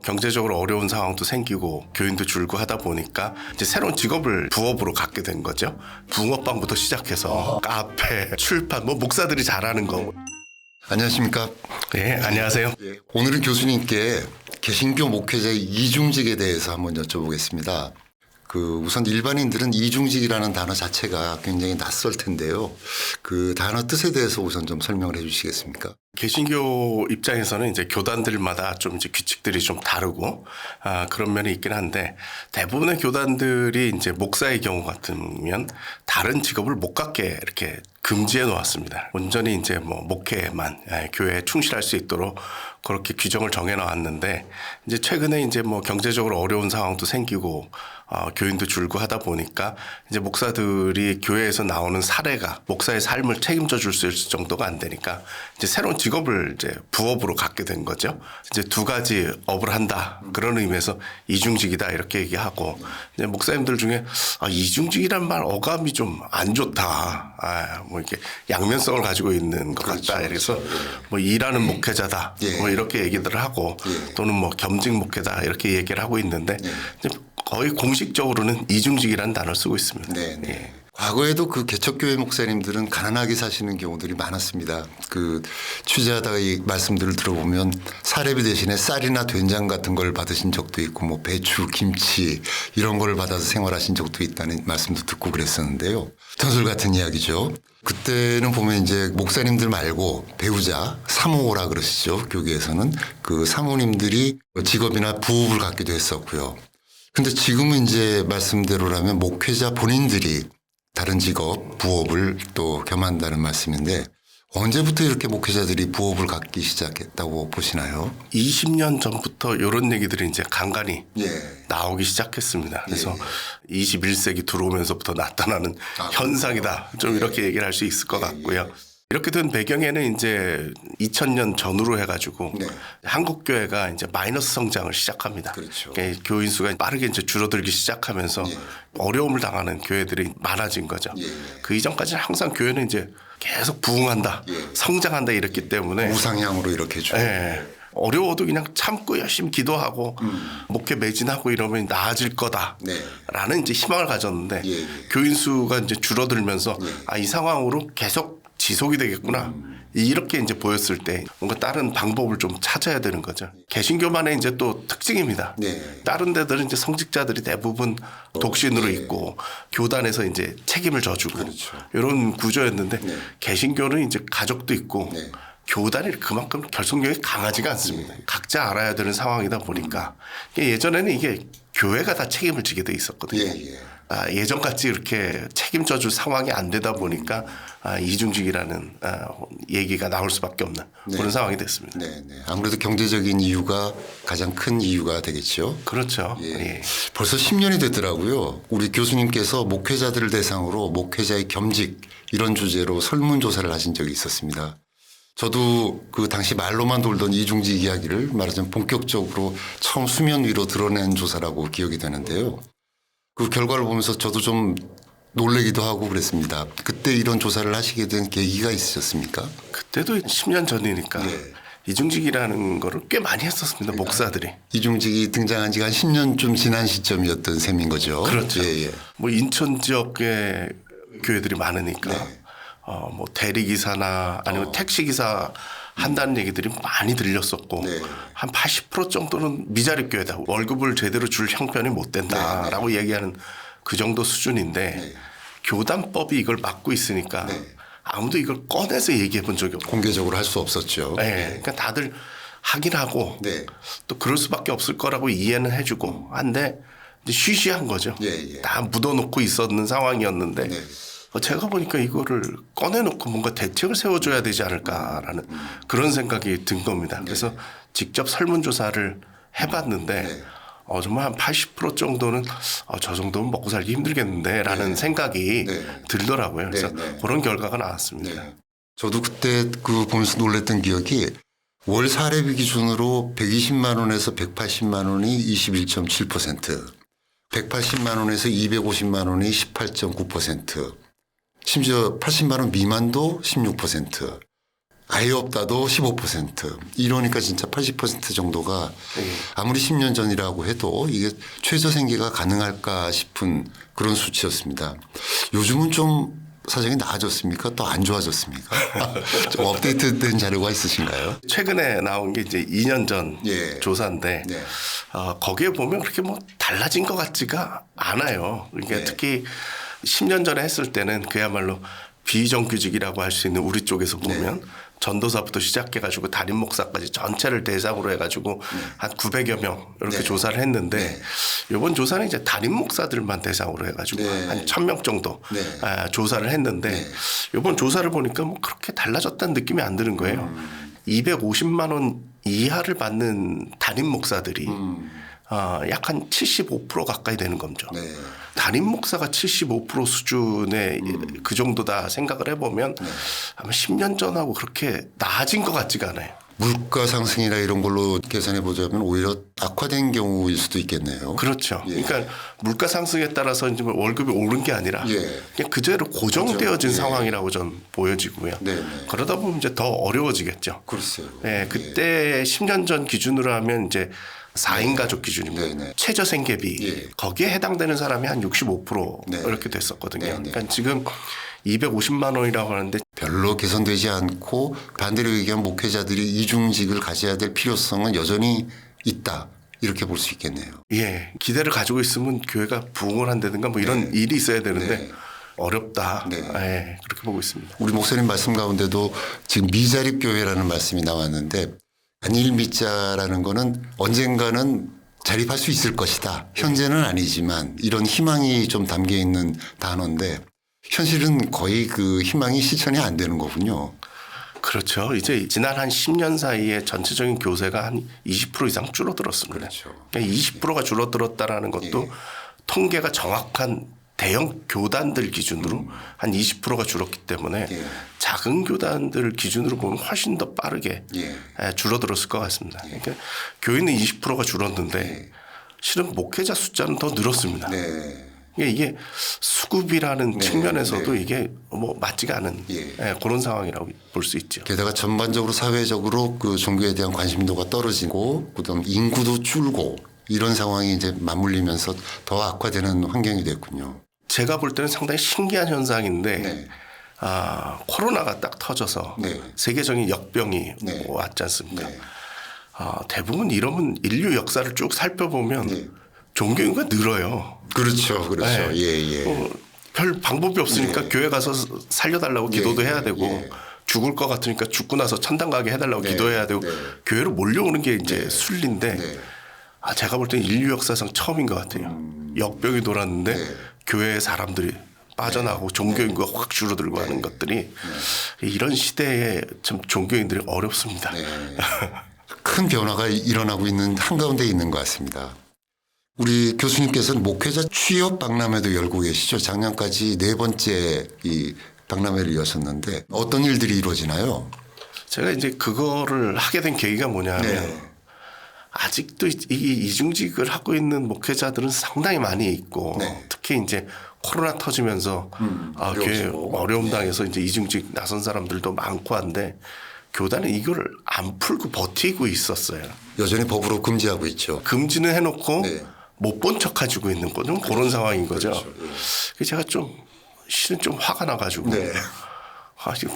경제적으로 어려운 상황도 생기고 교인도 줄고 하다 보니까 이제 새로운 직업을 부업으로 갖게 된 거죠. 붕어빵부터 시작해서 카페, 출판, 뭐 목사들이 잘하는 거. 안녕하십니까? 네, 안녕하세요. 오늘은 교수님께 개신교 목회자의 이중직에 대해서 한번 여쭤보겠습니다. 우선 일반인들은 이중직이라는 단어 자체가 굉장히 낯설 텐데요. 그 단어 뜻에 대해서 우선 좀 설명을 해 주시겠습니까? 개신교 입장에서는 이제 교단들마다 좀 이제 규칙들이 좀 다르고 그런 면이 있긴 한데 대부분의 교단들이 이제 목사의 경우 같으면 다른 직업을 못 갖게 이렇게 금지해 놓았습니다. 온전히 이제 뭐 목회에만 교회에 충실할 수 있도록 그렇게 규정을 정해 놨는데 이제 최근에 이제 뭐 경제적으로 어려운 상황도 생기고 교인도 줄고 하다 보니까 이제 목사들이 교회에서 나오는 사례가 목사의 삶을 책임져 줄 수 있을 정도가 안 되니까 이제 새로운 직업을 이제 부업으로 갖게 된 거죠. 이제 두 가지 업을 한다. 그런 의미에서 이중직이다 이렇게 얘기하고 이제 목사님들 중에 이중직이란 말 어감이 좀 안 좋다. 뭐 이렇게 양면성을 가지고 있는 것 같다. 그래서 뭐 일하는 목회자다. 뭐 이렇게 얘기들을 하고 또는 뭐 겸직 목회다 이렇게 얘기를 하고 있는데 이제 거의 공식적으로는 이중직이라는 단어를 쓰고 있습니다. 네. 과거에도 그 개척교회 목사님들은 가난하게 사시는 경우들이 많았습니다. 취재하다가 이 말씀들을 들어보면 사례비 대신에 쌀이나 된장 같은 걸 받으신 적도 있고 뭐 배추, 김치 이런 걸 받아서 생활하신 적도 있다는 말씀도 듣고 그랬었는데요. 전설 같은 이야기죠. 그때는 보면 이제 목사님들 말고 배우자, 사모라 그러시죠. 교계에서는 그 사모님들이 직업이나 부업을 갖기도 했었고요. 근데 지금은 이제 말씀대로라면 목회자 본인들이 다른 직업, 부업을 또 겸한다는 말씀인데 언제부터 이렇게 목회자들이 부업을 갖기 시작했다고 보시나요? 20년 전부터 이런 얘기들이 이제 간간히 나오기 시작했습니다. 그래서 21세기 들어오면서부터 나타나는 현상이다. 좀 이렇게 얘기를 할 수 있을 것 같고요. 이렇게 된 배경에는 이제 2000년 전후로 해가지고 한국 교회가 이제 마이너스 성장을 시작합니다. 그렇죠. 그러니까 교인 수가 빠르게 이제 줄어들기 시작하면서 어려움을 당하는 교회들이 많아진 거죠. 그 이전까지는 항상 교회는 이제 계속 부흥한다, 성장한다 이랬기 때문에 우상향으로 이렇게 좀. 어려워도 그냥 참고 열심히 기도하고 목회 매진하고 이러면 나아질 거다라는 이제 희망을 가졌는데 교인 수가 이제 줄어들면서 이 상황으로 계속 지속이 되겠구나. 이렇게 이제 보였을 때 뭔가 다른 방법을 좀 찾아야 되는 거죠. 개신교만의 이제 또 특징입니다. 다른 데들은 이제 성직자들이 대부분 독신으로 있고 교단에서 이제 책임을 져주고 이런 구조였는데 개신교는 이제 가족도 있고 교단이 그만큼 결속력이 강하지가 않습니다. 각자 알아야 되는 상황이다 보니까 예전에는 이게 교회가 다 책임을 지게 돼 있었거든요. 예전같이 이렇게 책임져 줄 상황이 안 되다 보니까 이중직이라는 얘기가 나올 수밖에 없는 그런 상황이 됐습니다. 아무래도 경제적인 이유가 가장 큰 이유가 되겠죠. 그렇죠. 벌써 10년이 됐더라고요. 우리 교수님께서 목회자들을 대상으로 목회자의 겸직 이런 주제로 설문조사를 하신 적이 있었습니다. 저도 그 당시 말로만 돌던 이중직 이야기를 말하자면 본격적으로 처음 수면 위로 드러낸 조사라고 기억이 되는데요. 그 결과를 보면서 저도 좀 놀라기도 하고 그랬습니다. 그때 이런 조사를 하시게 된 계기가 있으셨습니까? 그때도 10년 전이니까 이중직이라는 거를 꽤 많이 했었습니다. 목사들이. 이중직이 등장한 지가 한 10년쯤 지난 시점이었던 셈인 거죠. 그렇죠. 뭐 인천 지역의 교회들이 많으니까 뭐 대리기사나 아니면 택시기사 한다는 얘기들이 많이 들렸었고 한 80% 정도는 미자립 교회다. 월급을 제대로 줄 형편이 못 된다라고 얘기하는 그 정도 수준인데 교단법이 이걸 막고 있으니까 아무도 이걸 꺼내서 얘기해 본 적이 없고 공개적으로 할 수 없었죠. 그러니까 다들 하긴 하고 또 그럴 수밖에 없을 거라고 이해는 해주고 한데 이제 쉬쉬한 거죠. 다 묻어놓고 있었는 상황이었는데 제가 보니까 이거를 꺼내놓고 뭔가 대책을 세워줘야 되지 않을까라는 그런 생각이 든 겁니다. 그래서 직접 설문조사를 해봤는데 정말 한 80% 정도는 저 정도면 먹고 살기 힘들겠는데 라는 생각이 들더라고요. 그래서 그런 결과가 나왔습니다. 저도 그때 보면서 놀랐던 기억이 월 사례비 기준으로 120만 원에서 180만 원이 21.7%, 180만 원에서 250만 원이 18.9%, 심지어 80만 원 미만도 16%. 아예 없다도 15%. 이러니까 진짜 80% 정도가 아무리 10년 전이라고 해도 이게 최저 생계가 가능할까 싶은 그런 수치였습니다. 요즘은 좀 사정이 나아졌습니까? 또 안 좋아졌습니까? 좀 업데이트된 자료가 있으신가요? 최근에 나온 게 이제 2년 전 예. 조사인데 네. 거기에 보면 그렇게 뭐 달라진 것 같지가 않아요. 그러니까 네. 특히 10년 전에 했을 때는 그야말로 비정규직이라고 할 수 있는 우리 쪽에서 보면 전도사부터 시작해가지고 담임 목사까지 전체를 대상으로 해가지고 한 900여 명 이렇게 네. 조사를 했는데 네. 이번 조사는 이제 담임 목사들만 대상으로 해가지고 네. 한 1000명 정도 네. 조사를 했는데 네. 이번 조사를 보니까 뭐 그렇게 달라졌다는 느낌이 안 드는 거예요. 250만 원 이하를 받는 담임 목사들이 약 한 75% 가까이 되는 거죠. 네. 담임 목사가 75% 수준의 그 정도다 생각을 해보면 아마 10년 전하고 그렇게 나아진 것 같지가 않아요. 물가 상승이나 이런 걸로 계산해 보자면 오히려 악화된 경우일 수도 있겠네요. 그렇죠. 예. 그러니까 물가 상승에 따라서 이제 뭐 월급이 오른 게 아니라 예. 그냥 그대로 고정되어진 고정. 예. 상황이라고 전 보여지고요. 네네. 그러다 보면 이제 더 어려워지겠죠. 글쎄요. 예, 그때 10년 전 기준으로 하면 이제 4인 가족 기준입니다. 네네. 최저 생계비 예. 거기에 해당되는 사람이 한 65% 네. 이렇게 됐었거든요. 네네. 그러니까 지금 250만 원이라고 하는데 별로 개선되지 않고 반대로 얘기하면 목회자들이 이중직을 가져야 될 필요성은 여전히 있다. 이렇게 볼 수 있겠네요. 예, 기대를 가지고 있으면 교회가 부흥을 한다든가 뭐 이런 일이 있어야 되는데 네. 어렵다. 네. 예, 그렇게 보고 있습니다. 우리 목사님 말씀 가운데도 지금 미자립 교회라는 말씀이 나왔는데 안일 미자라는 거는 언젠가는 자립할 수 있을 것이다. 현재는 아니지만 이런 희망이 좀 담겨 있는 단어인데 현실은 거의 그 희망이 실천이 안 되는 거군요. 그렇죠. 이제 지난 한 10년 사이에 전체적인 교세가 한 20% 이상 줄어들었습니다. 그렇죠. 그러니까 20%가 줄어들었다라는 것도 예. 통계가 정확한 대형 교단들 기준으로 한 20%가 줄었기 때문에 예. 작은 교단들 기준으로 보면 훨씬 더 빠르게 예. 줄어들었을 것 같습니다. 그러니까 교회는 20%가 줄었는데 실은 목회자 숫자는 더 늘었습니다. 네. 이게 수급이라는 측면에서도 네. 이게 뭐 맞지가 않은 예. 그런 상황이라고 볼 수 있죠. 게다가 전반적으로 사회적으로 그 종교에 대한 관심도가 떨어지고 그다음 인구도 줄고 이런 상황이 이제 맞물리면서 더 악화되는 환경이 됐군요. 제가 볼 때는 상당히 신기한 현상인데 네. 코로나가 딱 터져서 네. 세계적인 역병이 네. 왔지 않습니까? 네. 대부분 이러면 인류 역사를 쭉 살펴보면 네. 종교인구가 늘어요. 그렇죠. 그렇죠. 네. 예, 예. 별 방법이 없으니까 네. 교회 가서 살려달라고 기도도 해야 되고 예. 죽을 것 같으니까 죽고 나서 천당 가게 해달라고 네. 기도해야 되고 네. 교회로 몰려오는 게 이제 순리인데 네. 제가 볼 때는 인류 역사상 처음인 것 같아요. 역병이 돌았는데 네. 교회의 사람들이 빠져나가고 종교인구가 확 줄어들고 하는 것들이 이런 시대에 참 종교인들이 어렵습니다. 네. 큰 변화가 일어나고 있는 한가운데 있는 것 같습니다. 우리 교수님께서는 목회자 취업 박람회도 열고 계시죠. 작년까지 4번째 이 박람회를 여셨는데 어떤 일들이 이루어지나요? 제가 이제 그거를 하게 된 계기가 뭐냐면 네. 아직도 이 이중직을 하고 있는 목회자들은 상당히 많이 있고 네. 특히 이제 코로나 터지면서 교회 어려우시고. 어려움 당해서 이제 이중직 나선 사람들도 많고 한데 교단은 이걸 안 풀고 버티고 있었어요. 여전히 법으로 금지하고 있죠. 금지는 해놓고 네. 못 본 척 가지고 있는 거는 그런 상황인 거죠. 그렇죠. 예. 그래서 제가 좀 실은 좀 화가 나가지고 네.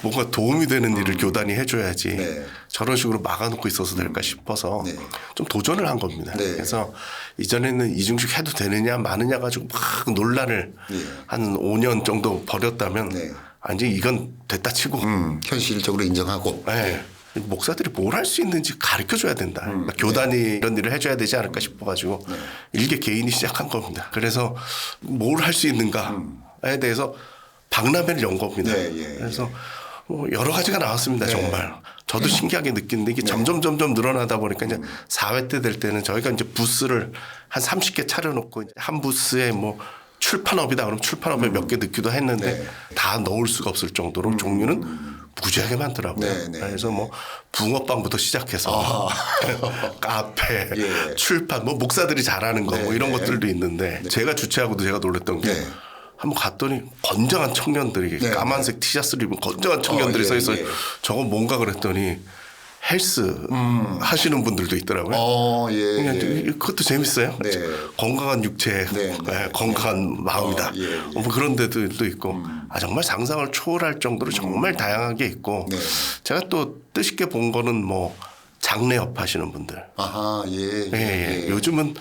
뭔가 도움이 되는 일을 교단이 해줘야지 네. 저런 식으로 막아놓고 있어서 될까 싶어서 네. 좀 도전을 한 겁니다. 네. 그래서 이전에는 이중직 해도 되느냐 마느냐 가지고 막 논란을 네. 한 5년 정도 벌였다면 네. 이제 이건 됐다 치고 현실적으로 인정하고. 네. 목사들이 뭘 할 수 있는지 가르쳐 줘야 된다. 그러니까 교단이 이런 일을 해줘야 되지 않을까 싶어가지고 일개 개인이 시작한 겁니다. 그래서 뭘 할 수 있는가에 대해서 박람회를 연 겁니다. 네, 예, 그래서 뭐 여러 가지가 나왔습니다. 정말. 저도 신기하게 느끼는데 이게 점점 늘어나다 보니까 이제 4회 때 될 때는 저희가 이제 부스를 한 30개 차려놓고 이제 한 부스에 뭐 출판업이다 그러면 출판업에 몇 개 넣기도 했는데 다 넣을 수가 없을 정도로 종류는 무지하게 많더라고요. 네, 네, 그래서 뭐 붕어빵부터 시작해서 카페, 예. 출판, 뭐 목사들이 잘하는 거 뭐 이런 네. 것들도 있는데 제가 주최하고도 제가 놀랐던 게 네. 한번 갔더니 건장한 청년들이 네. 까만색 티셔츠를 입은 건장한 청년들이 예, 서 있어요. 예. 저건 뭔가 그랬더니 헬스 하시는 분들도 있더라고요. 예. 그냥 예. 그것도 재밌어요. 네. 건강한 육체, 네, 네. 건강한 마음이다. 예, 예. 뭐 그런 데도 있고 정말 상상을 초월할 정도로 정말 다양하게 있고 네. 제가 또 뜻있게 본 거는 뭐 장례업 하시는 분들. 아하, 예. 예. 요즘은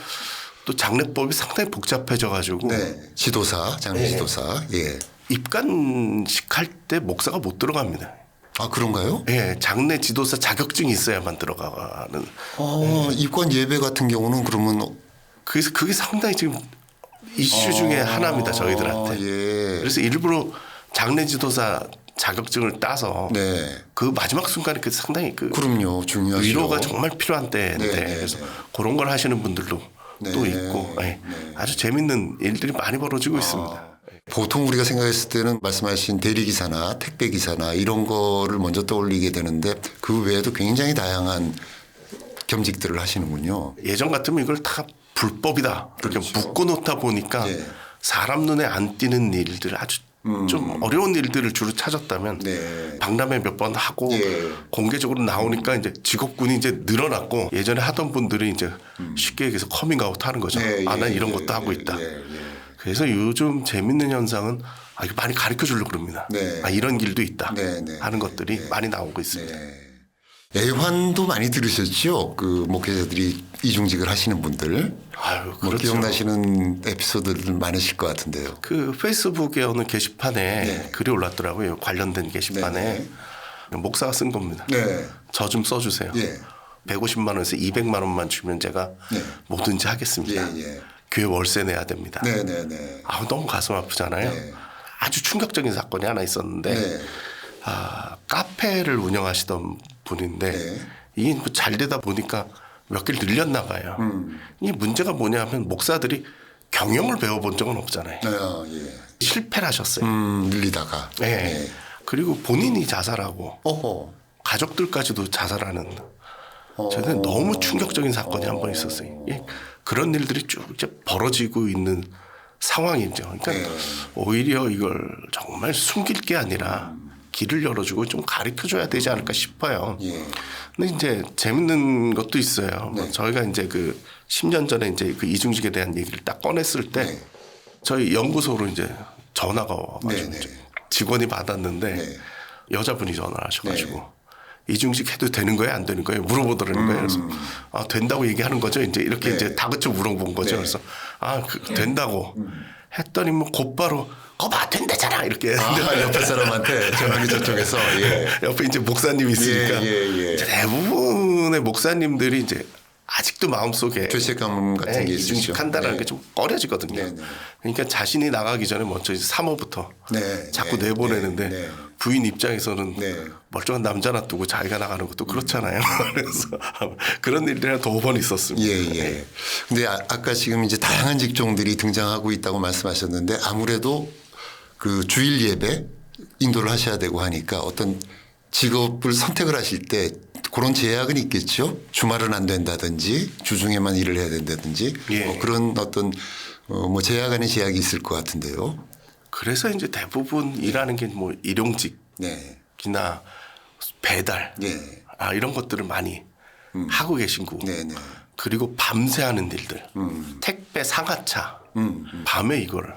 또 장례법이 상당히 복잡해져 가지고 네. 지도사, 장례 지도사. 예. 입관식 할 때 목사가 못 들어갑니다. 아, 그런가요? 예, 장례 지도사 자격증이 있어야만 들어가는. 입관 예배 같은 경우는 그러면 그래서 그게 상당히 지금 이슈 중에 하나입니다, 저희들한테. 예. 그래서 일부러 장례 지도사 자격증을 따서 네. 그 마지막 순간에 그 상당히 그 그럼요. 중요하죠. 위로가 정말 필요한 때인데 네, 네, 그래서 네. 그런 걸 하시는 분들도 네, 또 있고 예. 네. 아주 재밌는 일들이 많이 벌어지고 있습니다. 보통 우리가 생각했을 때는 말씀하신 대리기사나 택배기사나 이런 거를 먼저 떠올리게 되는데 그 외에도 굉장히 다양한 겸직들을 하시는군요. 예전 같으면 이걸 다 불법이다 이렇게 그렇죠. 묶어놓다 보니까 예. 사람 눈에 안 띄는 일들 아주 좀 어려운 일들을 주로 찾았다면 네. 박람회 몇 번 하고 예. 공개적으로 나오니까 이제 직업군이 이제 늘어났고 예전에 하던 분들이 이제 쉽게 얘기해서 커밍아웃 하는 거죠. 네, 아, 난 예, 이런 예, 것도 하고 예, 있다. 예, 예. 그래서 요즘 재밌는 현상은 이거 많이 가르쳐 주려고 그럽니다. 네. 이런 길도 있다 네, 네, 하는 네, 것들이 네. 많이 나오고 있습니다. 애환도 많이 들으셨죠? 그 목회자들이 이중직을 하시는 분들. 아유, 뭐 그렇죠. 기억나시는 에피소드들 많으실 것 같은데요. 그 페이스북에 어느 게시판에 네. 글이 올랐더라고요. 관련된 게시판에 목사가 쓴 겁니다. 네. 저 좀 써주세요. 예. 150만 원에서 200만 원만 주면 제가 네. 뭐든지 하겠습니다. 예, 예. 교회 월세 내야 됩니다. 네네네. 너무 가슴 아프잖아요. 네. 아주 충격적인 사건이 하나 있었는데 네. 카페를 운영하시던 분인데 네. 이게 뭐잘 되다 보니까 몇 개를 늘렸나 봐요. 이 문제가 뭐냐면 목사들이 경영을 배워본 적은 없잖아요. 예. 실패를 하셨어요. 늘리다가. 네. 그리고 본인이 자살하고 어허. 가족들까지도 자살하는 저는 너무 충격적인 사건이 한 번 있었어요. 예. 그런 일들이 쭉 이제 벌어지고 있는 상황이죠. 그러니까 네. 오히려 이걸 정말 숨길 게 아니라 길을 열어주고 좀 가르쳐줘야 되지 않을까 싶어요. 예. 근데 이제 재밌는 것도 있어요. 뭐 저희가 이제 그 10년 전에 이제 그 이중직에 대한 얘기를 딱 꺼냈을 때 네. 저희 연구소로 이제 전화가 와가지고 네, 네. 직원이 받았는데 네. 여자분이 전화를 하셔가지고 이중직 해도 되는 거예요, 안 되는 거예요? 물어보더라는 거예요. 그래서 된다고 얘기하는 거죠. 이제 이렇게 네. 이제 다그쳐 물어본 거죠. 네. 그래서 된다고 했더니 뭐 곧바로 거봐 된다잖아 이렇게 옆에 사람한테 전화기 저쪽에서. 예. 옆에 이제 목사님이 있으니까 예. 이제 대부분의 목사님들이 이제 아직도 마음속에 죄책감 같은 게 있으시죠. 이중직한다는 네. 게 좀 꺼려지거든요. 네, 네. 그러니까 자신이 나가기 전에 먼저 이제 사모부터 네, 자꾸 네, 내보내는데 네, 네. 부인 입장에서는 네. 멀쩡한 남자 놔두고 자기가 나가는 것도 그렇잖아요. 그래서 그런 일들이 한 2번 있었습니다. 예. 근데 아까 지금 이제 다양한 직종들이 등장하고 있다고 말씀하셨는데 아무래도 그 주일 예배 인도를 하셔야 되고 하니까 어떤 직업을 선택을 하실 때 그런 제약은 있겠죠. 주말은 안 된다든지 주중에만 일을 해야 된다든지 예. 뭐 그런 어떤 뭐 제약 아닌 제약이 있을 것 같은데요. 그래서 이제 대부분 일하는 게 뭐 일용직이나 네. 배달 예. 이런 것들을 많이 하고 계신 거고 네네. 그리고 밤새 하는 일들 택배 상하차 밤에 이걸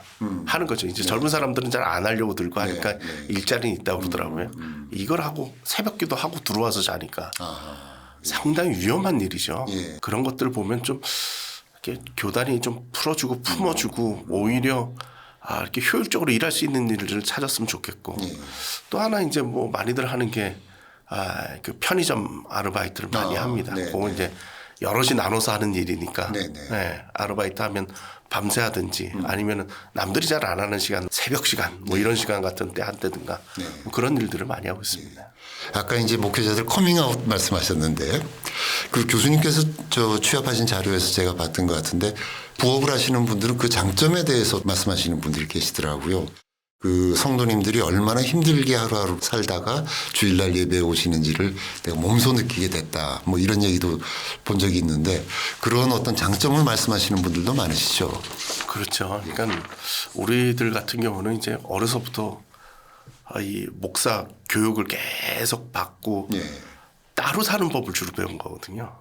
하는 거죠. 이제 젊은 사람들은 잘 안 하려고 들고 하니까 네. 일자리는 있다고 그러더라고요. 이걸 하고 새벽기도 하고 들어와서 자니까 상당히 위험한 일이죠. 예. 그런 것들을 보면 좀 이렇게 교단이 좀 풀어주고 품어주고 오히려 이렇게 효율적으로 일할 수 있는 일들을 찾았으면 좋겠고 또 하나 이제 뭐 많이들 하는 게 그 편의점 아르바이트를 많이 합니다. 네, 그건 이제 여럿이 나눠서 하는 일이니까 네. 아르바이트 하면 밤새 하든지 아니면은 남들이 잘 안 하는 시간 새벽 시간 뭐 이런 시간 같은 때 한다든가 뭐 그런 일들을 많이 하고 있습니다. 아까 이제 목회자들 커밍아웃 말씀하셨는데 그 교수님께서 저 취합하신 자료에서 제가 봤던 것 같은데 부업을 하시는 분들은 그 장점에 대해서 말씀하시는 분들이 계시더라고요. 그 성도님들이 얼마나 힘들게 하루하루 살다가 주일날 예배에 오시는지를 내가 몸소 느끼게 됐다. 뭐 이런 얘기도 본 적이 있는데 그런 어떤 장점을 말씀하시는 분들도 많으시죠. 그렇죠. 그러니까 우리들 같은 경우는 이제 어려서부터 이 목사 교육을 계속 받고 예. 따로 사는 법을 주로 배운 거거든요.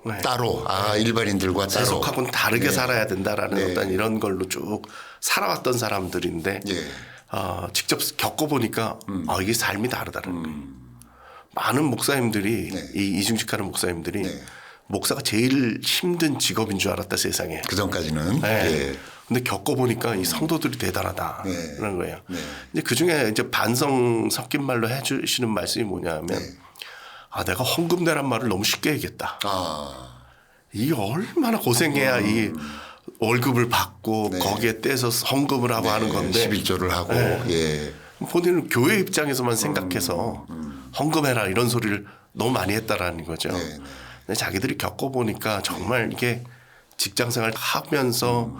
네. 따로 일반인들과 따로 세속하고는 다르게 네. 살아야 된다라는 네. 어떤 이런 걸로 쭉 살아왔던 사람들인데 예. 직접 겪어보니까 이게 삶이 다르다는 거예요. 많은 목사님들이 네. 이 이중직하는 목사님들이 네. 목사가 제일 힘든 직업인 줄 알았다 세상에. 그 전까지는 네. 예. 근데 겪어보니까 이 성도들이 대단하다는 네. 거예요. 네. 이제 그 중에 이제 반성 섞인 말로 해주시는 말씀이 뭐냐면 네. 내가 헌금 내란 말을 너무 쉽게 얘기했다. 이게 얼마나 고생해야 이 월급을 받고 네. 거기에 떼서 헌금을 하고 하는 건데 11조를 하고 네. 예. 본인은 교회 입장에서만 생각해서 헌금해라 이런 소리를 너무 많이 했다라는 거죠. 네. 근데 자기들이 겪어보니까 정말 이게 직장생활 하면서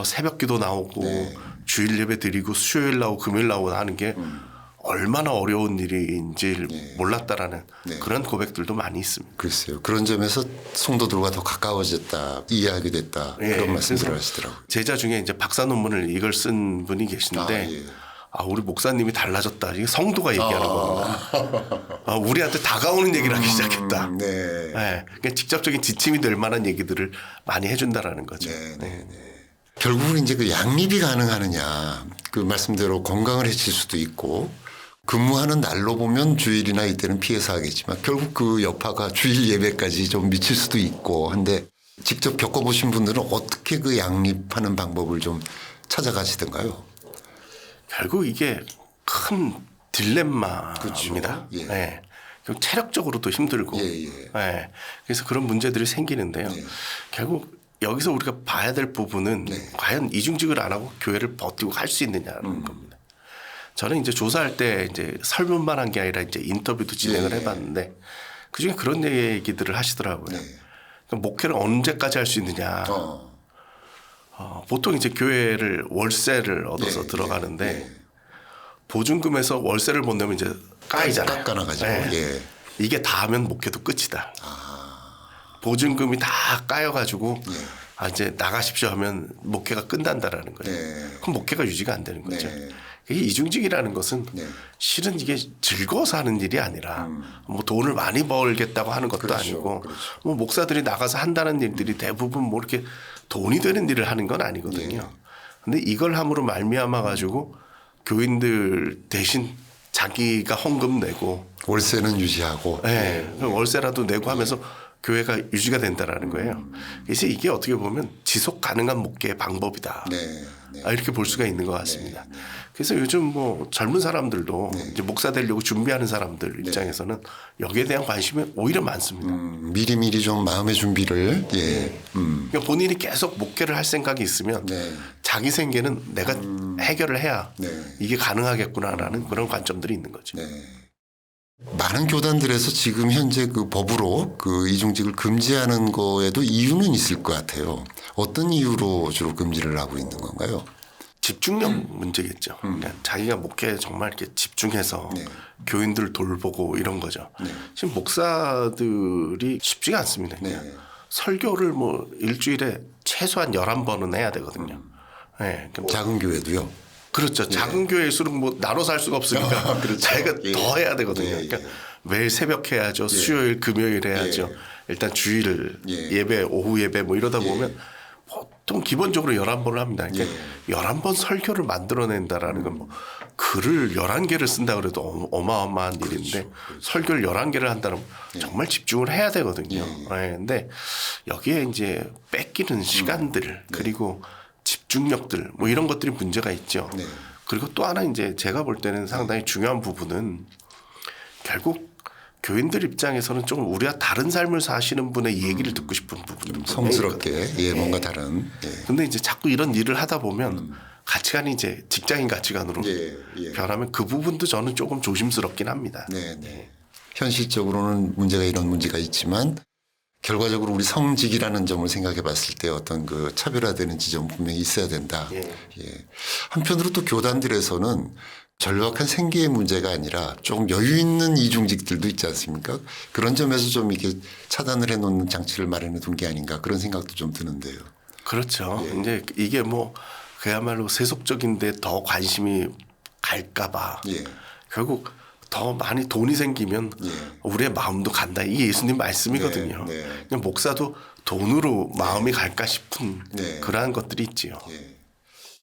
새벽기도 나오고 네. 주일 예배 드리고 수요일 나오고 금요일 나오고 하는 게 얼마나 어려운 일인지 몰랐다라는 네. 그런 고백들도 많이 있습니다. 글쎄요. 그런 점에서 성도들과 더 가까워졌다, 이해하게 됐다 그런 말씀들을 그래서 하시더라고요. 제자 중에 이제 박사 논문을 이걸 쓴 분이 계신데 예. 우리 목사님이 달라졌다. 이게 성도가 얘기하는 거구나. 우리한테 다가오는 얘기를 하기 시작했다. 네. 네. 그러니까 직접적인 지침이 될 만한 얘기들을 많이 해준다라는 거죠. 네. 결국은 이제 그 양립이 가능하느냐 그 말씀대로 건강을 해칠 수도 있고 근무하는 날로 보면 주일이나 이때는 피해서 하겠지만 결국 그 여파가 주일 예배까지 좀 미칠 수도 있고 한데 직접 겪어보신 분들은 어떻게 그 양립하는 방법을 좀 찾아가시던가요? 결국 이게 큰 딜레마입니다. 그렇죠. 예. 네. 결국 체력적으로도 힘들고. 예. 네. 그래서 그런 문제들이 생기는데요. 네. 결국 여기서 우리가 봐야 될 부분은 과연 이중직을 안 하고 교회를 버티고 갈 수 있느냐는 겁니다. 저는 이제 조사할 때 이제 설문만 한 게 아니라 이제 인터뷰도 진행을 해봤는데 그 중에 그런 얘기들을 하시더라고요. 그러니까 목회를 언제까지 할 수 있느냐. 보통 이제 교회를 월세를 얻어서 들어가는데 보증금에서 월세를 못 내면 이제 까이잖아요. 깎아나가죠. 네. 예. 이게 다 하면 목회도 끝이다. 보증금이 다 까여가지고 이제 나가십시오 하면 목회가 끝난다라는 거예요. 그럼 목회가 유지가 안 되는 거죠. 이 이중직이라는 것은 실은 이게 즐거워서 하는 일이 아니라 뭐 돈을 많이 벌겠다고 하는 것도 아니고 뭐 목사들이 나가서 한다는 일들이 대부분 뭐 이렇게 돈이 되는 일을 하는 건 아니거든요. 근데 이걸 함으로 말미암아 가지고 교인들 대신 자기가 헌금 내고 월세는 유지하고 월세라도 내고 하면서 교회가 유지가 된다라는 거예요. 그래서 이게 어떻게 보면 지속 가능한 목회의 방법이다. 이렇게 볼 수가 있는 것 같습니다. 그래서 요즘 뭐 젊은 사람들도 이제 목사 되려고 준비하는 사람들 입장에서는 여기에 대한 관심이 오히려 많습니다. 미리미리 좀 마음의 준비를 그러니까 본인이 계속 목회를 할 생각이 있으면 자기 생계는 내가 해결을 해야 이게 가능하겠구나라는 그런 관점들이 있는 거죠. 많은 교단들에서 지금 현재 그 법으로 그 이중직을 금지하는 거에도 이유는 있을 것 같아요. 어떤 이유로 주로 금지를 하고 있는 건가요? 집중력 문제겠죠. 그러니까 자기가 목회에 정말 이렇게 집중해서 교인들 돌보고 이런 거죠. 지금 목사들이 쉽지가 않습니다. 설교를 뭐 일주일에 최소한 11번은 해야 되거든요. 작은 교회도요? 그렇죠. 작은 교회일수록 뭐 나눠서 할 수가 없으니까 자기가 더 해야 되거든요. 그러니까 매일 새벽 해야죠. 수요일, 금요일 해야죠. 일단 주일 예배, 오후 예배 뭐 이러다 보면 보통 기본적으로 11번을 합니다. 그러니까 11번 설교를 만들어낸다라는 건 뭐 글을 11개를 쓴다 그래도 어마어마한 일인데 설교를 11개를 한다면 정말 집중을 해야 되거든요. 근데 여기에 이제 뺏기는 시간들 그리고 집중력들 뭐 이런 것들이 문제가 있죠. 그리고 또 하나 이제 제가 볼 때는 상당히 중요한 부분은 결국 교인들 입장에서는 좀 우리와 다른 삶을 사시는 분의 얘기를 듣고 싶은 부분이 성스럽게 뭔가 다른. 근데 이제 자꾸 이런 일을 하다 보면 가치관이 이제 직장인 가치관으로 변하면 그 부분도 저는 조금 조심스럽긴 합니다. 현실적으로는 문제가 이런 문제가 있지만 결과적으로 우리 성직이라는 점을 생각해 봤을 때 어떤 그 차별화되는 지점은 분명히 있어야 된다. 예. 예. 한편으로 또 교단들에서는 절박한 생계의 문제가 아니라 조금 여유 있는 이중직들도 있지 않습니까? 그런 점에서 좀 이렇게 차단을 해놓는 장치를 마련해 둔 게 아닌가 그런 생각도 좀 드는데요. 그렇죠. 이제 이게 뭐 그야말로 세속적인데 더 관심이 갈까봐 예. 결국 더 많이 돈이 생기면 예. 우리의 마음도 간다. 이게 예수님 말씀이거든요. 네, 네. 그냥 목사도 돈으로 마음이 갈까 싶은 네. 그러한 것들이 있지요. 예.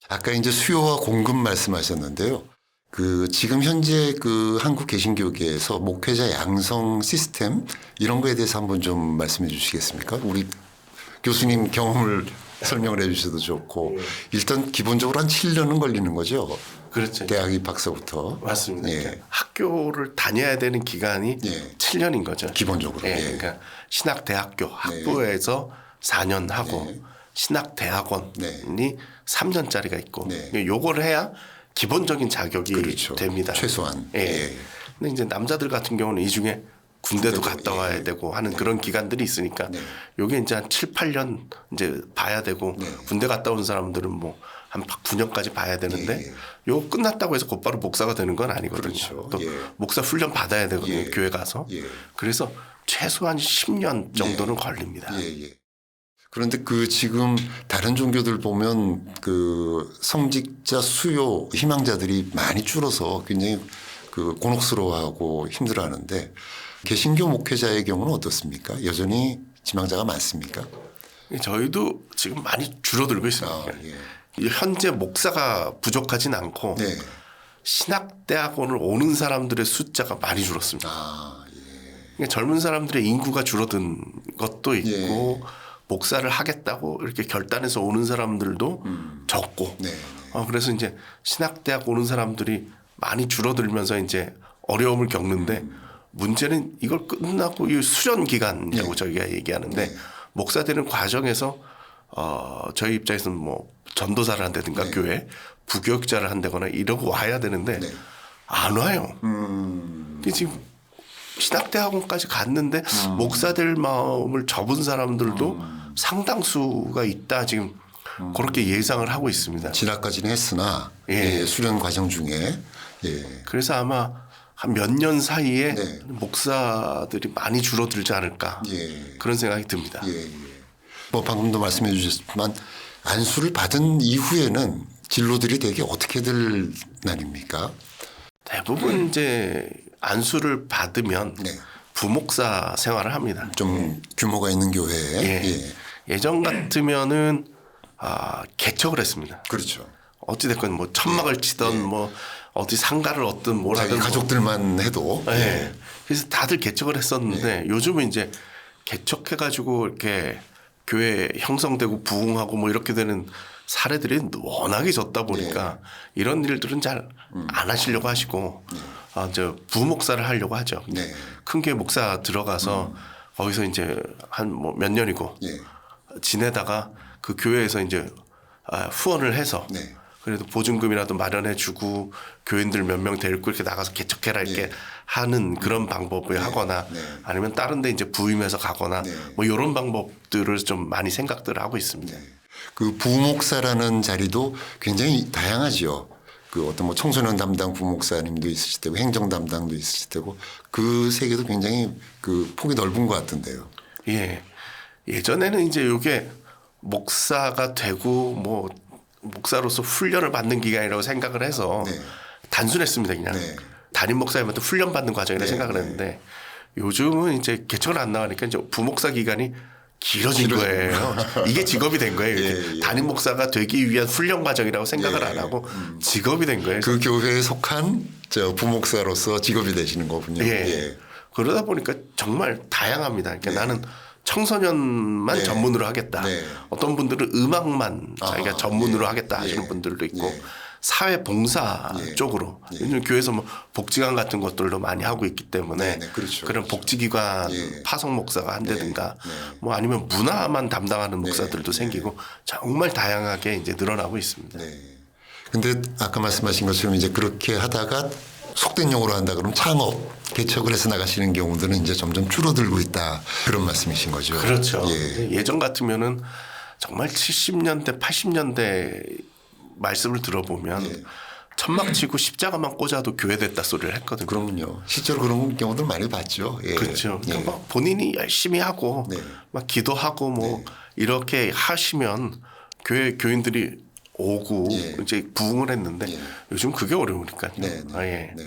아까 이제 수요와 공급 말씀하셨는데요. 그 지금 현재 그 한국 개신교계에서 목회자 양성 시스템 이런 거에 대해서 한번 좀 말씀해 주시겠습니까? 우리 교수님 경험을 설명을 해 주셔도 좋고 일단 기본적으로 한 7년은 걸리는 거죠. 그렇죠. 대학 입학서부터. 맞습니다. 예. 그러니까 학교를 다녀야 되는 기간이 예. 7년인 거죠. 기본적으로. 예. 예. 그러니까 신학대학교 학부에서 4년 하고 네. 신학대학원이 네. 3년짜리가 있고 네. 요거를 해야 기본적인 자격이 그렇죠. 됩니다. 최소한. 예. 예. 근데 이제 남자들 같은 경우는 이 중에 군대도 군대도, 갔다 와야 예. 되고 하는 그런 기간들이 있으니까 네. 요게 이제 한 7, 8년 이제 봐야 되고 네. 군대 갔다 온 사람들은 뭐 한 9년까지 봐야 되는데 예. 요거 끝났다고 해서 곧바로 목사가 되는 건 아니거든요. 그렇죠. 또 예. 목사 훈련 받아야 되거든요. 예. 교회 가서. 예. 그래서 최소한 10년 정도는 걸립니다. 예, 예. 그런데 그 지금 다른 종교들 보면 그 성직자 수요 희망자들이 많이 줄어서 굉장히 그 곤혹스러워하고 힘들어하는데 개신교 목회자의 경우는 어떻습니까? 여전히 지망자가 많습니까? 저희도 지금 많이 줄어들고 있습니다. 아, 예. 현재 목사가 부족하진 않고 네. 신학대학원을 오는 사람들의 숫자가 많이 줄었습니다. 아, 예. 그러니까 젊은 사람들의 인구가 줄어든 것도 있고 예. 목사를 하겠다고 이렇게 결단해서 오는 사람들도 적고 네. 그래서 이제 신학대학 오는 사람들이 많이 줄어들면서 이제 어려움을 겪는데 문제는 이걸 끝나고 이 수련 기간이라고 네. 저희가 얘기하는데 네. 목사 되는 과정에서 저희 입장에서는 뭐 전도사를 한다든가 네. 교회 부교육자를 한다거나 이러고 와야 되는데 네. 안 와요. 근데 지금 신학대학원까지 갔는데 목사 될 마음을 접은 사람들도 상당수가 있다 지금 그렇게 예상을 하고 있습니다. 진학까지는 했으나 예. 예, 수련 과정 중에 예. 그래서 아마 한 몇 년 사이에 네. 목사들이 많이 줄어들지 않을까 예. 그런 생각이 듭니다. 예, 예. 뭐 방금도 말씀해 주셨지만 안수를 받은 이후에는 진로들이 되게 어떻게들 나뉩니까? 대부분 이제 안수를 받으면 네. 부목사 생활을 합니다. 좀 규모가 있는 교회에 예. 예전 같으면은 개척을 했습니다. 그렇죠. 어찌됐건 뭐 천막을 치던 뭐 어디 상가를 얻든 뭘 자기 하든 가족들만 해도 예. 그래서 다들 개척을 했었는데 요즘은 이제 개척해가지고 이렇게 교회 형성되고 부흥하고 뭐 이렇게 되는 사례들이 워낙에 적다 보니까 이런 일들은 잘 안 하시려고 하시고 이제 부목사를 하려고 하죠. 네. 큰 교회 목사 들어가서 거기서 이제 한 뭐 몇 년이고 예. 지내다가 그 교회에서 이제 후원을 해서 네. 그래도 보증금이라도 마련해주고 교인들 몇 명 데리고 이렇게 나가서 개척해라 이렇게 하는 그런 방법을 하거나 네. 아니면 다른데 이제 부임해서 가거나 네. 뭐 이런 방법들을 좀 많이 생각들을 하고 있습니다. 그 부목사라는 자리도 굉장히 다양하지요. 그 어떤 뭐 청소년 담당 부목사님도 있으실 테고 행정 담당도 있으실 테고 그 세계도 굉장히 그 폭이 넓은 것 같은데요. 예. 예전에는 이제 이게 목사가 되고 뭐 목사로서 훈련을 받는 기간이라고 생각을 해서 네. 단순했습니다. 그냥 네. 담임 목사님한테 훈련 받는 과정이라 네, 생각을 네. 했는데 요즘은 이제 개척을 안 나가니까 이제 부목사 기간이 길어진 거예요. 이게 직업이 된 거예요. 예, 예. 담임 목사가 되기 위한 훈련 과정이라고 생각을 예, 안 하고 직업이 된 거예요. 그 교회에 속한 저 부목사로서 직업이 되시는 거군요. 예. 그러다 보니까 정말 다양합니다. 그러니까 네. 나는 청소년만 네. 전문으로 하겠다. 네. 어떤 분들은 음악만 자기가 전문으로 하겠다 하시는 예. 분들도 있고 예. 사회 봉사 예. 쪽으로 예. 요즘 교회에서 뭐 복지관 같은 것들도 많이 하고 있기 때문에 네, 그렇죠. 런 복지기관 예. 파송 목사가 한다든가 네. 뭐 아니면 문화만 담당하는 네. 목사들도 생기고 정말 다양하게 이제 늘어나고 있습니다. 네. 근데 아까 말씀하신 것처럼 이제 그렇게 하다가 속된 용어로 한다 그러면 창업, 개척을 해서 나가시는 경우들은 이제 점점 줄어들고 있다. 그런 말씀이신 거죠. 그렇죠. 예. 예전 같으면은 정말 70년대, 80년대 말씀을 들어보면 예. 천막 치고 십자가만 꽂아도 교회 됐다 소리를 했거든요. 그럼요. 실제로 그런 경우들 많이 봤죠. 예. 그렇죠. 예. 그러니까 막 본인이 열심히 하고 네. 막 기도하고 뭐 이렇게 하시면 교회 교인들이 오고 예. 이제 부흥을 했는데 예. 요즘 그게 어려우니까요. 네, 네, 아, 예. 네.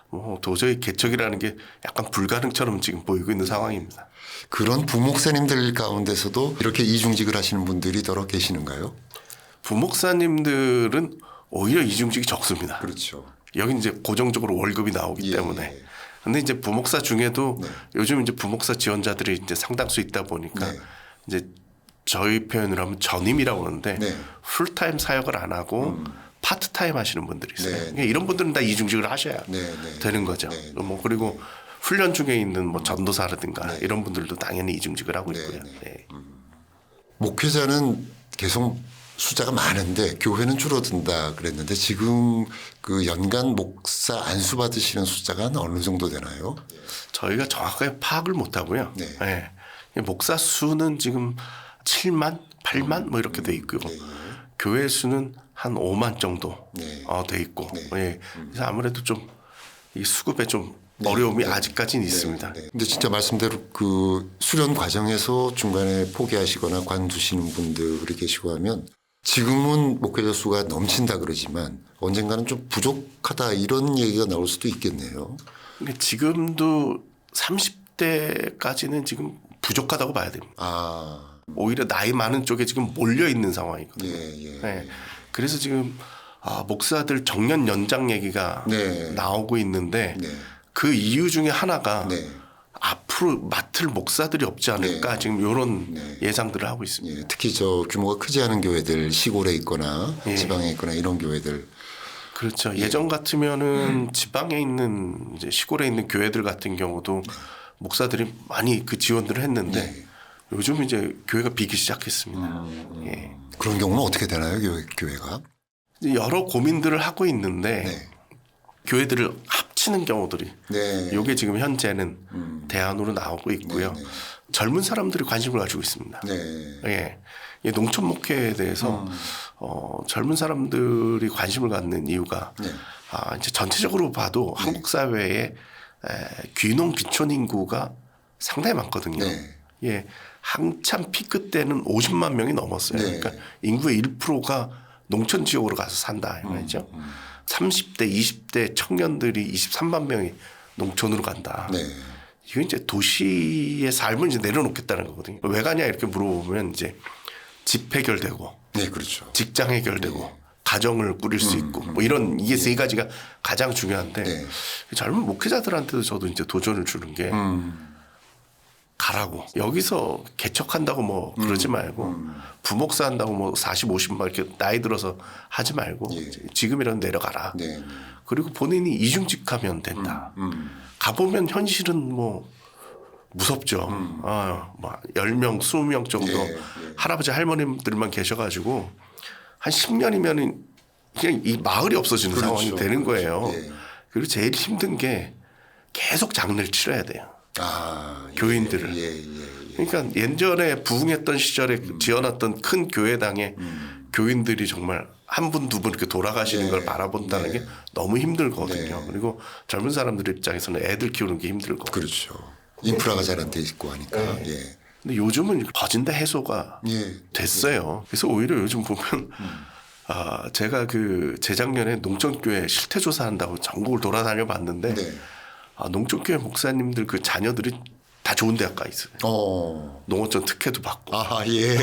뭐 도저히 개척이라는 게 약간 불가능처럼 지금 보이고 있는 상황입니다. 그런 부목사님들 가운데서도 이렇게 이중직을 하시는 분들이 더러 계시는가요? 부목사님들은 오히려 이중직이 적습니다. 그렇죠. 여기 이제 고정적으로 월급이 나오기 예. 때문에. 근데 이제 부목사 중에도 네. 요즘 이제 부목사 지원자들이 이제 상당수 있다 보니까 네. 이제 저희 표현으로 하면 전임이라고 하는데 네. 풀타임 사역을 안 하고 파트타임 하시는 분들이 있어요. 네. 그러니까 이런 분들은 다 이중직을 하셔야 네, 네. 되는 거죠. 네, 네. 뭐 그리고 훈련 중에 있는 뭐 전도사라든가 이런 분들도 당연히 이중직을 하고 네, 있고요. 네. 네. 목회자는 계속 숫자가 많은데 교회는 줄어든다 그랬는데 지금 그 연간 목사 안수 받으시는 숫자가 한 어느 정도 되나요? 저희가 정확하게 파악을 못 하고요. 네. 네. 목사 수는 지금 7만, 8만 뭐 이렇게 돼 있고요. 네. 교회 수는 한 5만 정도 네. 돼 있고. 네. 예. 그래서 아무래도 좀 이 수급에 좀 어려움이 아직까지는 있습니다. 네. 근데 진짜 말씀대로 그 수련 과정에서 중간에 포기하시거나 관두시는 분들이 계시고 하면 지금은 목회자 수가 넘친다 그러지만 언젠가는 좀 부족하다 이런 얘기가 나올 수도 있겠네요. 근데 지금도 30대까지는 지금 부족하다고 봐야 됩니다. 아, 오히려 나이 많은 쪽에 지금 몰려 있는 상황이거든요. 예. 네. 그래서 지금 목사들 정년 연장 얘기가 네. 나오고 있는데 네. 그 이유 중에 하나가 네. 앞으로 맡을 목사들이 없지 않을까 지금 이런 네. 예상들을 하고 있습니다. 예. 특히 저 규모가 크지 않은 교회들 시골에 있거나 예. 지방에 있거나 이런 교회들 그렇죠. 예전 같으면은 지방에 있는 이제 시골에 있는 교회들 같은 경우도 목사들이 많이 그 지원들을 했는데 네. 요즘 이제 교회가 비기 시작했습니다. 예. 그런 경우는 어떻게 되나요, 교회가? 이제 여러 고민들을 하고 있는데 네. 교회들을 합치는 경우들이 네. 이게 지금 현재는 대안으로 나오고 있고요. 네, 네. 젊은 사람들이 관심을 가지고 있습니다. 네. 예. 이 농촌 목회에 대해서 젊은 사람들이 관심을 갖는 이유가 네. 이제 전체적으로 봐도 한국 사회에 귀농 귀촌 인구가 상당히 많거든요. 네. 예. 한참 피크 때는 50만 명이 넘었어요. 네. 그러니까 인구의 1%가 농촌 지역으로 가서 산다 이 말이죠. 30대, 20대 청년들이 23만 명이 농촌으로 간다. 네. 이거 이제 도시의 삶을 이제 내려놓겠다는 거거든요. 왜 가냐 이렇게 물어보면 이제 집 해결되고 네, 그렇죠. 직장 해결되고 가정을 꾸릴 수 있고 뭐 이런 이게 세 가지가 가장 중요한데 네. 젊은 목회자들한테도 저도 이제 도전을 주는 게 가라고 여기서 개척한다고 뭐 그러지 말고 부목사 한다고 뭐 40, 50만 이렇게 나이 들어서 하지 말고 예. 지금이라도 내려가라. 네. 그리고 본인이 이중직하면 된다. 가보면 현실은 뭐 무섭죠. 뭐 10명, 20명 정도 예, 예. 할아버지 할머님들만 계셔가지고 한 10년이면 그냥 이 마을이 없어지는 그렇죠. 상황이 되는 거예요. 예. 그리고 제일 힘든 게 계속 장례를 치러야 돼요. 아, 교인들을. 예. 그러니까 예전에 부흥했던 시절에 지어놨던 큰 교회당에 교인들이 정말 한 분, 두 분 이렇게 돌아가시는 네. 걸 바라본다는 네. 게 너무 힘들거든요. 네. 그리고 젊은 사람들 입장에서는 애들 키우는 게 힘들고. 그렇죠. 인프라가 잘 안 돼 있고 하니까. 예. 근데 요즘은 거진다 해소가 예. 됐어요. 그래서 오히려 요즘 보면 제가 그 재작년에 농촌교회 실태조사 한다고 전국을 돌아다녀 봤는데 네. 농촌교회 목사님들 그 자녀들이 다 좋은 대학 가 있어요. 농어촌 특혜도 받고. 아, 예.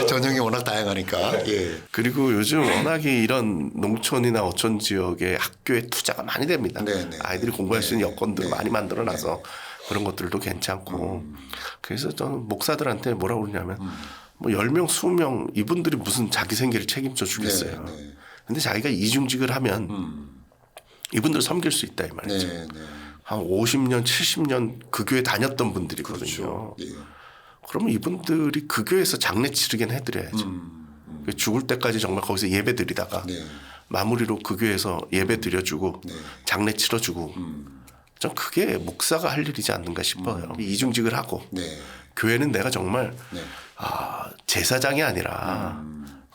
전형이 워낙 다양하니까. 예. 그리고 요즘 워낙에 이런 농촌이나 어촌 지역에 학교에 투자가 많이 됩니다. 네, 네, 아이들이 공부할 수 있는 여건들을 네. 많이 만들어놔서 그런 것들도 괜찮고. 그래서 저는 목사들한테 뭐라고 그러냐면 뭐 10명, 20명 이분들이 무슨 자기 생계를 책임져 주겠어요. 네. 근데 자기가 이중직을 하면 이분들 섬길 수 있다 이 말이죠. 네. 한 50년, 70년 그 교회 다녔던 분들이거든요. 그렇죠. 예. 그러면 이분들이 그 교회에서 장례 치르긴 해드려야죠. 죽을 때까지 정말 거기서 예배 드리다가 네. 마무리로 그 교회에서 예배 드려주고 네. 장례 치러주고 전 그게 목사가 할 일이지 않는가 싶어요. 이중직을 하고 네. 교회는 내가 정말 네. 제사장이 아니라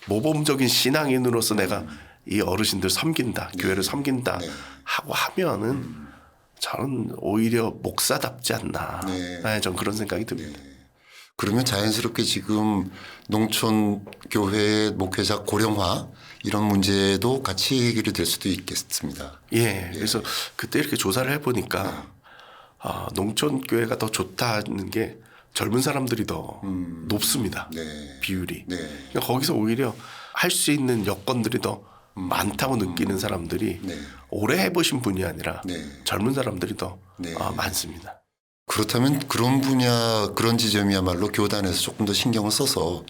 모범적인 신앙인으로서 내가 이 어르신들 섬긴다, 교회를 섬긴다 네. 하고 하면은 저는 오히려 목사답지 않나. 네. 네, 전 그런 생각이 듭니다. 그러면 자연스럽게 지금 농촌 교회의 목회자 고령화 이런 문제도 같이 해결이 될 수도 있겠습니다. 예, 그래서 그때 이렇게 조사를 해보니까 농촌 교회가 더 좋다는 게 젊은 사람들이 더 높습니다. 네. 비율이. 네. 그러니까 거기서 오히려 할 수 있는 여건들이 더 많다고 느끼는 사람들이 네. 오래 해보신 분이 아니라 네. 젊은 사람들이 더 네. 많습니다. 그렇다면 그런 분야 그런 지점이야말로 교단에서 조금 더 신경을 써서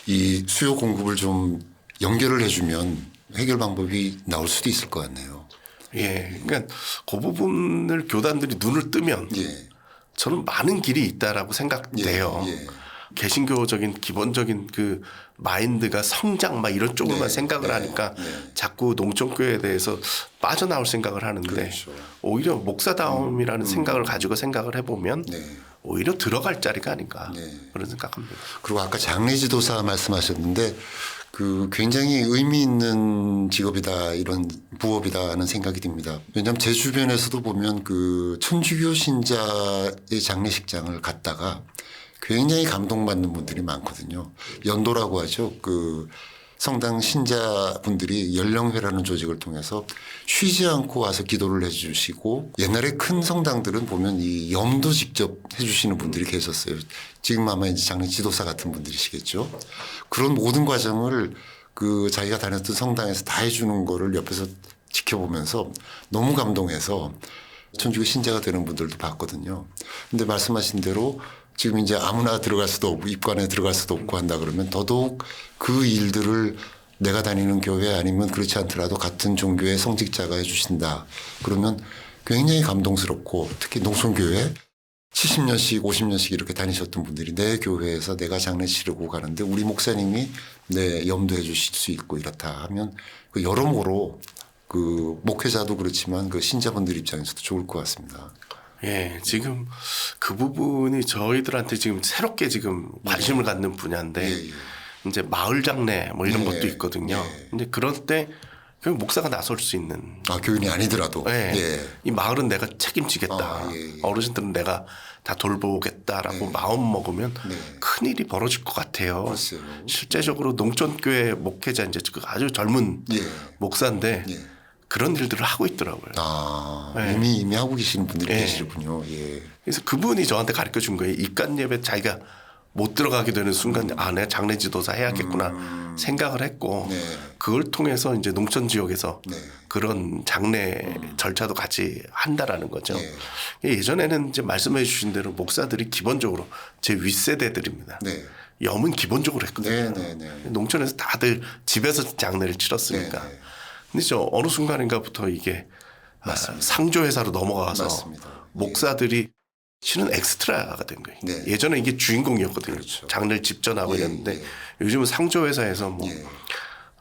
이 수요 공급을 좀 연결을 해주면 해결 방법이 나올 수도 있을 것 같네요. 예, 그러니까 그 부분을 교단들이 눈을 뜨면 예. 저는 많은 길이 있다라고 생각돼요. 예. 개신교적인 기본적인 그 마인드가 성장 막 이런 쪽으로만 네, 생각을 네, 하니까 네. 자꾸 농촌교회에 대해서 빠져나올 생각을 하는데 그렇죠. 오히려 목사다움이라는 생각을 가지고 생각을 해보면 네. 오히려 들어갈 자리가 아닌가 네. 그런 생각합니다. 그리고 아까 장례지도사 말씀하셨는데 그 굉장히 의미 있는 직업이다 이런 부업이다 하는 생각이 듭니다. 왜냐하면 제 주변에서도 보면 그 천주교 신자의 장례식장을 갔다가 굉장히 감동받는 분들이 많거든요. 연도라고 하죠. 그 성당 신자분들이 연령회라는 조직을 통해서 쉬지 않고 와서 기도를 해주시고 옛날에 큰 성당들은 보면 이 염도 직접 해주시는 분들이 계셨어요. 지금 아마 이제 장례 지도사 같은 분들이시겠죠. 그런 모든 과정을 그 자기가 다녔던 성당에서 다 해주는 거를 옆에서 지켜보면서 너무 감동해서 천주교 신자가 되는 분들도 봤거든요. 근데 말씀하신 대로 지금 이제 아무나 들어갈 수도 없고 입관에 들어갈 수도 없고 한다 그러면 더더욱 그 일들을 내가 다니는 교회 아니면 그렇지 않더라도 같은 종교의 성직자가 해주신다. 그러면 굉장히 감동스럽고 특히 농촌교회 70년씩 50년씩 이렇게 다니셨던 분들이 내 교회에서 내가 장례 치르고 가는데 우리 목사님이 내 염두해 주실 수 있고 이렇다 하면 그 여러모로 그 목회자도 그렇지만 그 신자분들 입장에서도 좋을 것 같습니다. 예, 지금 그 부분이 저희들한테 지금 새롭게 지금 관심을 갖는 분야인데 예, 예. 이제 마을 장례 뭐 이런 예, 것도 있거든요. 예. 근데 그럴 때 그 목사가 나설 수 있는 아, 교인이 아니더라도. 예. 예. 이 마을은 내가 책임지겠다. 예, 예. 어르신들은 내가 다 돌보겠다라고 마음 먹으면 네. 큰 일이 벌어질 것 같아요. 글쎄요. 실제적으로 농촌교회 목회자 이제 그 아주 젊은 예. 목사인데 예. 그런 일들을 하고 있더라고요. 아, 네. 이미 하고 계시는 분들이 예. 계시군요. 예. 그래서 그분이 저한테 가르쳐 준 거예요. 입간 예배 자기가 못 들어가게 되는 순간 아 내가 장례 지도사 해야겠구나 생각을 했고 네. 그걸 통해서 이제 농촌 지역에서 네. 그런 장례 절차도 같이 한다라는 거죠. 네. 예전에는 이제 말씀해 주신 대로 목사들이 기본적으로 제 윗세대들입니다. 네. 염은 기본적으로 했거든요. 네, 네, 네. 농촌에서 다들 집에서 장례를 치렀으니까. 네, 네. 근데 저 어느 순간인가부터 이게 상조 회사로 넘어가서 맞습니다. 목사들이 실은 엑스트라가 된 거예요. 네. 예전에 이게 주인공이었거든요. 그렇죠. 장례를 집전하고 예, 이랬는데 예. 요즘은 상조 회사에서 뭐, 예.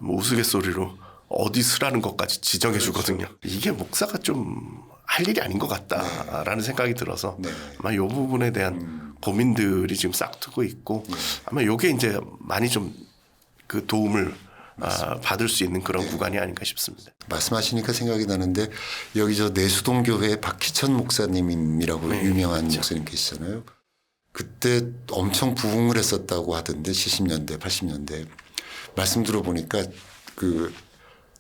뭐 우스갯소리로 어디 쓰라는 것까지 지정해 그렇죠. 주거든요. 이게 목사가 좀 할 일이 아닌 것 같다라는 생각이 들어서 네. 아마 이 부분에 대한 고민들이 지금 싹트고 있고 아마 이게 이제 많이 좀 그 도움을 받을 수 있는 그런 구간이 아닌가 싶습니다. 말씀하시니까 생각이 나는데 여기 저 내수동 교회 박희천 목사님이라고 유명한 목사님 계시잖아요. 그때 엄청 부흥을 했었다고 하던데 70년대, 80년대 말씀 들어보니까 그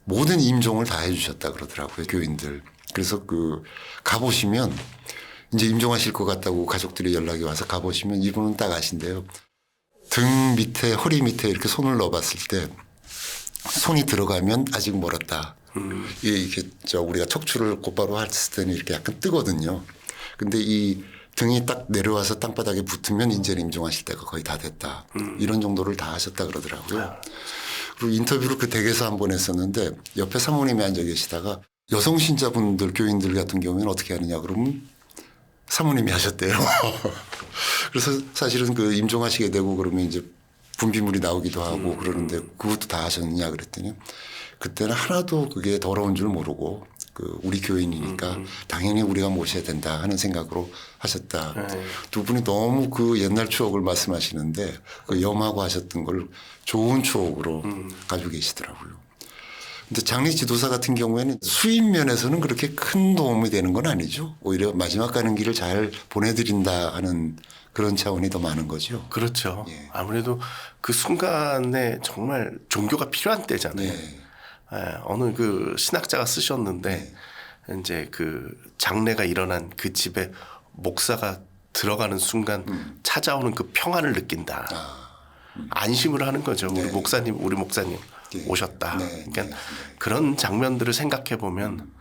모든 임종을 다 해주셨다 그러더라고요 교인들. 그래서 그 가보시면 이제 임종하실 것 같다고 가족들이 연락이 와서 가보시면 이분은 딱 아신대요. 등 밑에 허리 밑에 이렇게 손을 넣어봤을 때 손이 들어가면 아직 멀었다. 이게 저 우리가 척추를 곧바로 했을 때는 이렇게 약간 뜨거든요. 근데 이 등이 딱 내려와서 땅바닥에 붙으면 이제 임종하실 때가 거의 다 됐다. 이런 정도를 다 하셨다 그러더라고요. 그리고 인터뷰를 그 댁에서 한 번 했었는데 옆에 사모님이 앉아 계시다가 여성 신자분들 교인들 같은 경우에는 어떻게 하느냐 그러면 사모님이 하셨대요. 그래서 사실은 그 임종하시게 되고 그러면 이제 분비물이 나오기도 하고 그러는데 그것도 다 하셨느냐 그랬더니 그때는 하나도 그게 더러운 줄 모르고 그 우리 교인이니까 당연히 우리가 모셔야 된다 하는 생각으로 하셨다. 두 분이 너무 그 옛날 추억을 말씀하시는데 그 염하고 하셨던 걸 좋은 추억으로 가지고 계시더라고요. 근데 장례 지도사 같은 경우에는 수입 면에서는 그렇게 큰 도움이 되는 건 아니죠. 오히려 마지막 가는 길을 잘 보내드린다 하는 그런 차원이 더 많은 거죠. 그렇죠. 예. 아무래도 그 순간에 정말 종교가 필요한 때잖아요. 네. 어느 그 신학자가 쓰셨는데 이제 그 장례가 일어난 그 집에 목사가 들어가는 순간 찾아오는 그 평안을 느낀다. 안심을 하는 거죠. 우리 목사님 예. 오셨다. 네. 그러니까 네. 그런 장면들을 생각해 보면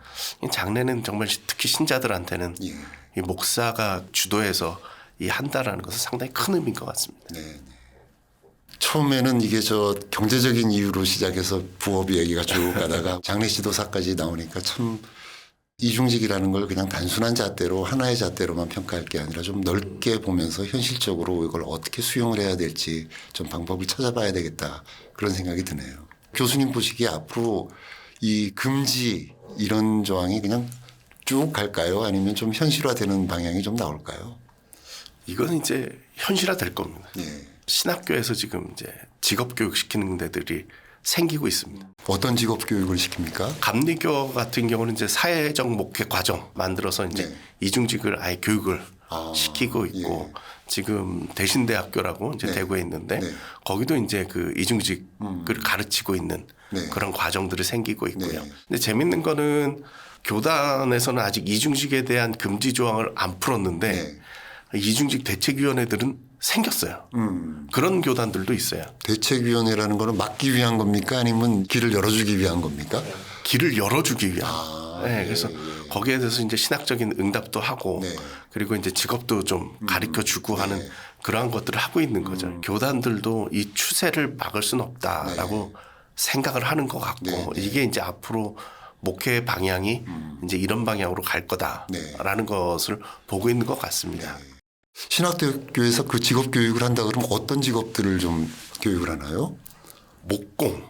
이 장례는 정말 특히 신자들한테는 예. 이 목사가 주도해서 이 한다라는 것은 상당히 큰 의미인 것 같습니다. 네. 처음에는 이게 저 경제적인 이유로 시작해서 부업 얘기가 쭉 가다가 장례 지도사까지 나오니까 참 이중직이라는 걸 그냥 단순한 잣대로 하나의 잣대로만 평가할 게 아니라 좀 넓게 보면서 현실적으로 이걸 어떻게 수용을 해야 될지 좀 방법을 찾아봐야 되겠다 그런 생각이 드네요. 교수님 보시기에 앞으로 이 금지 이런 조항이 그냥 쭉 갈까요? 아니면 좀 현실화되는 방향이 좀 나올까요? 이건 이제 현실화 될 겁니다. 예. 신학교에서 지금 이제 직업 교육 시키는 데들이 생기고 있습니다. 어떤 직업 교육을 시킵니까? 감리교 같은 경우는 이제 사회적 목회 과정 만들어서 이제 네. 이중직을 아예 교육을 시키고 있고 예. 지금 대신대학교라고 이제 네. 되고 있는데 네. 거기도 이제 그 이중직을 가르치고 있는 네. 그런 과정들이 생기고 있고요. 네. 근데 재밌는 거는 교단에서는 아직 이중직에 대한 금지 조항을 안 풀었는데 네. 이중직 대책위원회들은 생겼어요. 그런 교단들도 있어요. 대책위원회라는 거는 막기 위한 겁니까? 아니면 길을 열어주기 위한 겁니까? 길을 열어주기 위한. 네, 예, 그래서 거기에 대해서 이제 신학적인 응답도 하고 네. 그리고 이제 직업도 좀 가르쳐 주고 하는 그러한 것들을 하고 있는 거죠. 교단들도 이 추세를 막을 수는 없다라고 생각을 하는 것 같고 네, 네. 이게 이제 앞으로 목회 방향이 이제 이런 방향으로 갈 거다라는 것을 보고 있는 것 같습니다. 신학대학교에서 그 직업 교육을 한다 그러면 어떤 직업들을 좀 교육을 하나요? 목공.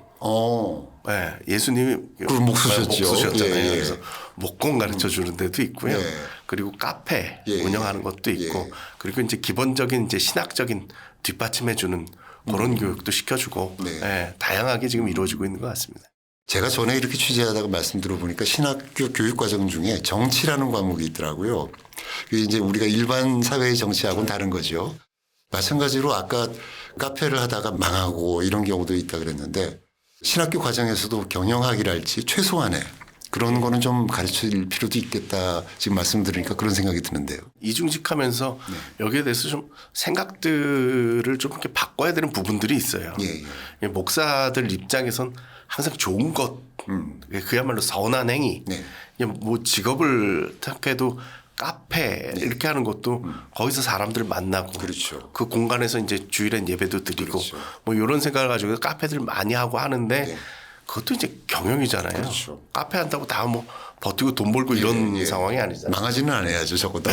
네, 예수님이 그 목수셨죠. 목수셨잖아요. 예, 예. 그래서 목공 가르쳐 주는 데도 있고요. 예. 그리고 카페 예, 운영하는 것도 있고 예. 그리고 이제 기본적인 이제 신학적인 뒷받침해 주는 그런 교육도 시켜주고 네. 예, 다양하게 지금 이루어지고 있는 것 같습니다. 제가 전에 이렇게 취재하다가 말씀 들어보니까 신학교 교육과정 중에 정치라는 과목이 있더라고요. 그게 이제 우리가 일반 사회의 정치하고는 다른 거죠. 마찬가지로 아까 카페를 하다가 망하고 이런 경우도 있다 그랬는데 신학교 과정에서도 경영학이랄지 최소한의 그런 거는 좀 가르칠 필요도 있겠다 지금 말씀 들으니까 그런 생각이 드는데요. 이중직하면서 네. 여기에 대해서 좀 생각들을 좀 이렇게 바꿔야 되는 부분들이 있어요. 예. 목사들 입장에선 항상 좋은 것, 그야말로 선한 행위. 네. 그냥 뭐 직업을 택해도 카페 이렇게 하는 것도 거기서 사람들 만나고 그렇죠. 그 공간에서 이제 주일엔 예배도 드리고 그렇죠. 뭐 이런 생각을 가지고 카페들 많이 하고 하는데 네. 그것도 이제 경영이잖아요. 그렇죠. 카페 한다고 다 뭐 버티고 돈 벌고 이런 예. 상황이 아니잖아요. 망하지는 않아야죠, 적어도.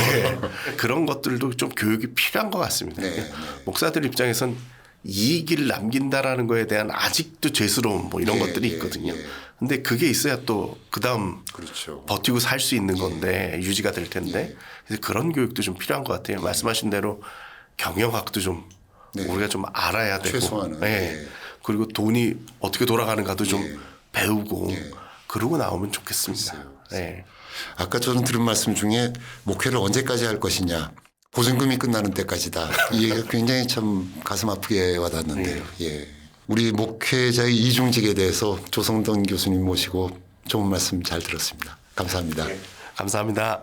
그런 것들도 좀 교육이 필요한 것 같습니다. 네. 목사들 입장에선 이익을 남긴다라는 거에 대한 아직도 죄스러움 뭐 이런 예, 것들이 예, 있거든요. 예. 근데 그게 있어야 또 그다음 그렇죠. 버티고 살 수 있는 건데 유지가 될 텐데 그래서 그런 교육도 좀 필요한 것 같아요. 말씀하신 대로 경영학도 좀 네. 우리가 좀 알아야 되고 최소한은. 예. 예. 그리고 돈이 어떻게 돌아가는가도 좀 예. 배우고 예. 그러고 나오면 좋겠습니다. 예. 아까 저는 들은 말씀 중에 목회를 언제까지 할 것이냐. 보증금이 끝나는 때까지다. 이 얘기가 굉장히 참 가슴 아프게 와닿는데요. 예. 우리 목회자의 이중직에 대해서 조성돈 교수님 모시고 좋은 말씀 잘 들었습니다. 감사합니다. 감사합니다.